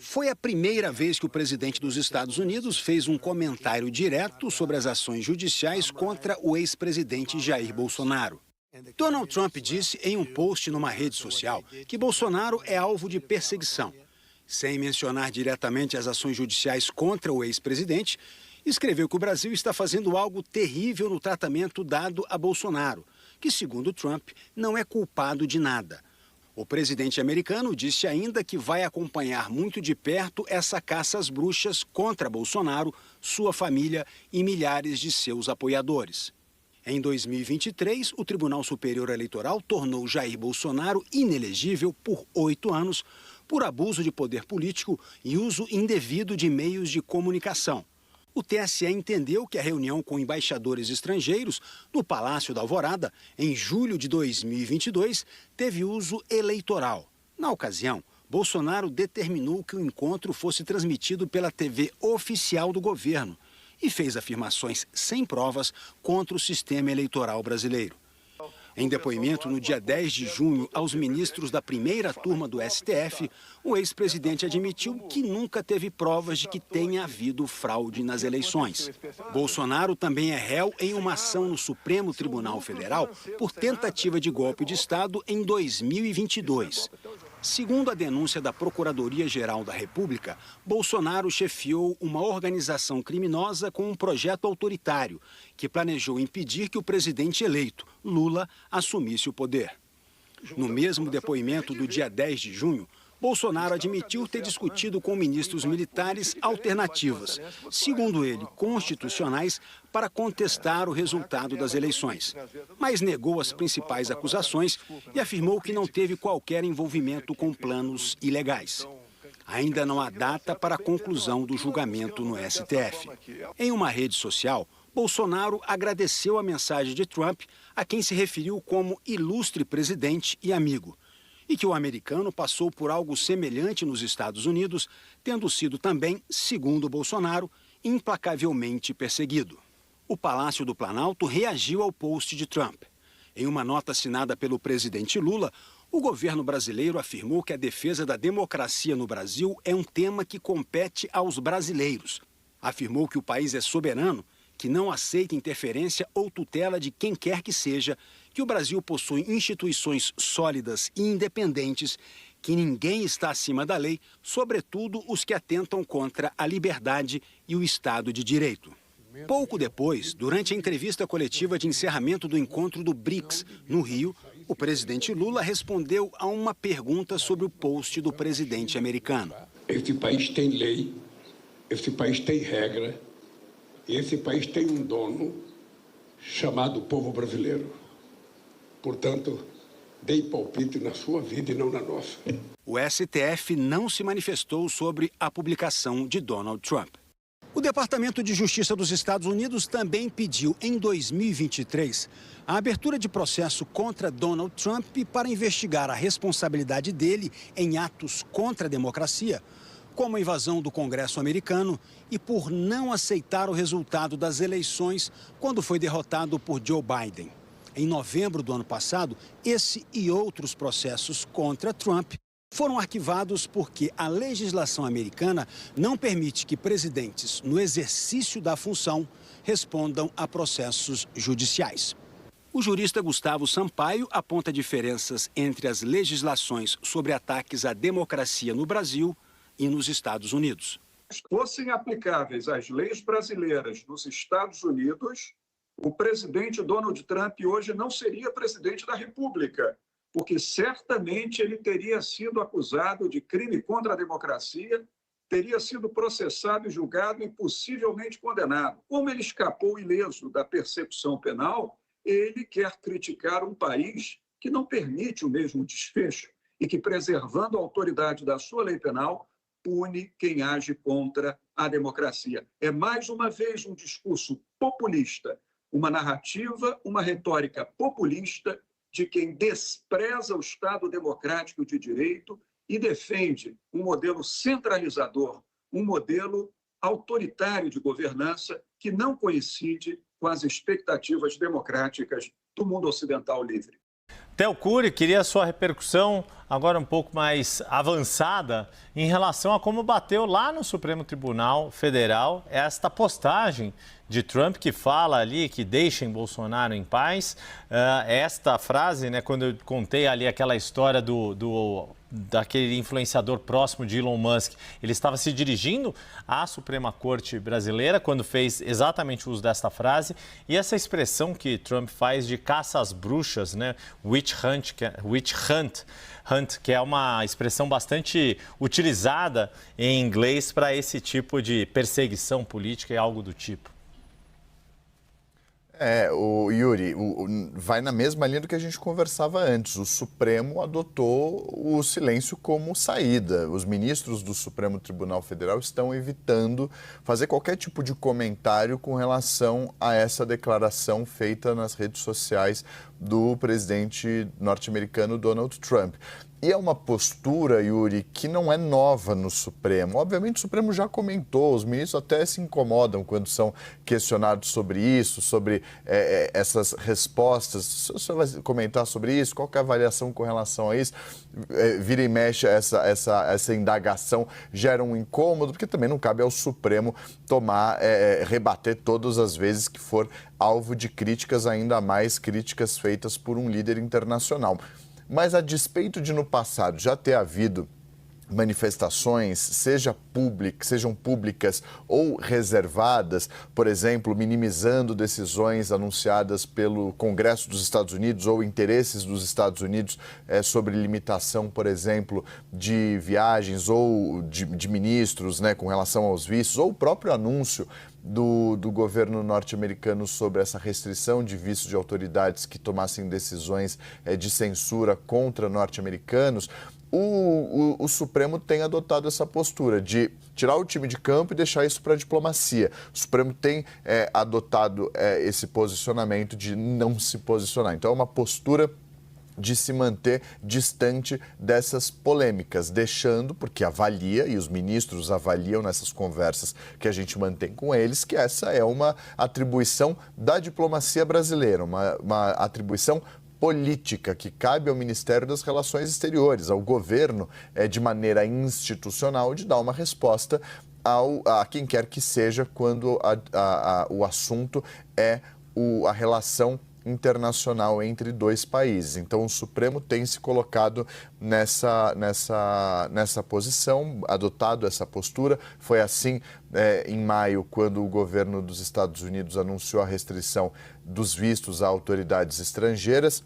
Foi a primeira vez que o presidente dos Estados Unidos fez um comentário direto sobre as ações judiciais contra o ex-presidente Jair Bolsonaro. Donald Trump disse em um post numa rede social que Bolsonaro é alvo de perseguição. Sem mencionar diretamente as ações judiciais contra o ex-presidente, escreveu que o Brasil está fazendo algo terrível no tratamento dado a Bolsonaro, que, segundo Trump, não é culpado de nada. O presidente americano disse ainda que vai acompanhar muito de perto essa caça às bruxas contra Bolsonaro, sua família e milhares de seus apoiadores. Em 2023, o Tribunal Superior Eleitoral tornou Jair Bolsonaro inelegível por 8 anos por abuso de poder político e uso indevido de meios de comunicação. O TSE entendeu que a reunião com embaixadores estrangeiros no Palácio da Alvorada, em julho de 2022, teve uso eleitoral. Na ocasião, Bolsonaro determinou que o encontro fosse transmitido pela TV oficial do governo e fez afirmações sem provas contra o sistema eleitoral brasileiro. Em depoimento no dia 10 de junho aos ministros da primeira turma do STF, o ex-presidente admitiu que nunca teve provas de que tenha havido fraude nas eleições. Bolsonaro também é réu em uma ação no Supremo Tribunal Federal por tentativa de golpe de Estado em 2022. Segundo a denúncia da Procuradoria-Geral da República, Bolsonaro chefiou uma organização criminosa com um projeto autoritário que planejou impedir que o presidente eleito, Lula, assumisse o poder. No mesmo depoimento do dia 10 de junho, Bolsonaro admitiu ter discutido com ministros militares alternativas, segundo ele, constitucionais, para contestar o resultado das eleições. Mas negou as principais acusações e afirmou que não teve qualquer envolvimento com planos ilegais. Ainda não há data para a conclusão do julgamento no STF. Em uma rede social, Bolsonaro agradeceu a mensagem de Trump, a quem se referiu como ilustre presidente e amigo, e que o americano passou por algo semelhante nos Estados Unidos, tendo sido também, segundo Bolsonaro, implacavelmente perseguido. O Palácio do Planalto reagiu ao post de Trump. Em uma nota assinada pelo presidente Lula, o governo brasileiro afirmou que a defesa da democracia no Brasil é um tema que compete aos brasileiros. Afirmou que o país é soberano, que não aceita interferência ou tutela de quem quer que seja, que o Brasil possui instituições sólidas e independentes, que ninguém está acima da lei, sobretudo os que atentam contra a liberdade e o Estado de Direito. Pouco depois, durante a entrevista coletiva de encerramento do encontro do BRICS, no Rio, o presidente Lula respondeu a uma pergunta sobre o post do presidente americano. Esse país tem lei, esse país tem regra, e esse país tem um dono chamado povo brasileiro. Portanto, dei palpite na sua vida e não na nossa. O STF não se manifestou sobre a publicação de Donald Trump. O Departamento de Justiça dos Estados Unidos também pediu, em 2023, a abertura de processo contra Donald Trump para investigar a responsabilidade dele em atos contra a democracia, como a invasão do Congresso americano e por não aceitar o resultado das eleições quando foi derrotado por Joe Biden. Em novembro do ano passado, esse e outros processos contra Trump foram arquivados porque a legislação americana não permite que presidentes, no exercício da função, respondam a processos judiciais. O jurista Gustavo Sampaio aponta diferenças entre as legislações sobre ataques à democracia no Brasil e nos Estados Unidos. Se fossem aplicáveis as leis brasileiras nos Estados Unidos, o presidente Donald Trump hoje não seria presidente da República, porque certamente ele teria sido acusado de crime contra a democracia, teria sido processado e julgado e possivelmente condenado. Como ele escapou ileso da persecução penal, ele quer criticar um país que não permite o mesmo desfecho e que, preservando a autoridade da sua lei penal, pune quem age contra a democracia. É, mais uma vez, um discurso populista, uma narrativa, uma retórica populista de quem despreza o Estado democrático de direito e defende um modelo centralizador, um modelo autoritário de governança que não coincide com as expectativas democráticas do mundo ocidental livre. Theo Cury, queria a sua repercussão agora um pouco mais avançada em relação a como bateu lá no Supremo Tribunal Federal esta postagem de Trump que fala ali que deixem Bolsonaro em paz. Esta frase, né, quando eu contei ali aquela história daquele influenciador próximo de Elon Musk, ele estava se dirigindo à Suprema Corte brasileira quando fez exatamente o uso desta frase. E essa expressão que Trump faz de caça às bruxas, né, witch hunt, que é uma expressão bastante utilizada em inglês para esse tipo de perseguição política e algo do tipo. O Yuri, vai na mesma linha do que a gente conversava antes. O Supremo adotou o silêncio como saída. Os ministros do Supremo Tribunal Federal estão evitando fazer qualquer tipo de comentário com relação a essa declaração feita nas redes sociais do presidente norte-americano Donald Trump. E é uma postura, Yuri, que não é nova no Supremo. Obviamente o Supremo já comentou, os ministros até se incomodam quando são questionados sobre isso, sobre essas respostas. O senhor vai comentar sobre isso? Qual que é a avaliação com relação a isso? Vira e mexe, essa indagação gera um incômodo, porque também não cabe ao Supremo rebater todas as vezes que for alvo de críticas, ainda mais críticas feitas por um líder internacional. Mas a despeito de no passado já ter havido manifestações, sejam públicas ou reservadas, por exemplo, minimizando decisões anunciadas pelo Congresso dos Estados Unidos ou interesses dos Estados Unidos sobre limitação, por exemplo, de viagens ou de ministros, né, com relação aos vistos, ou o próprio anúncio do governo norte-americano sobre essa restrição de vistos de autoridades que tomassem decisões de censura contra norte-americanos. O Supremo tem adotado essa postura de tirar o time de campo e deixar isso para a diplomacia. O Supremo tem adotado esse posicionamento de não se posicionar. Então, é uma postura de se manter distante dessas polêmicas, deixando, porque avalia, e os ministros avaliam nessas conversas que a gente mantém com eles, que essa é uma atribuição da diplomacia brasileira, uma atribuição política que cabe ao Ministério das Relações Exteriores, ao governo, de maneira institucional, de dar uma resposta a quem quer que seja quando o assunto é a relação internacional entre dois países. Então, o Supremo tem se colocado nessa posição, adotado essa postura. Foi assim em maio, quando o governo dos Estados Unidos anunciou a restrição dos vistos a autoridades estrangeiras.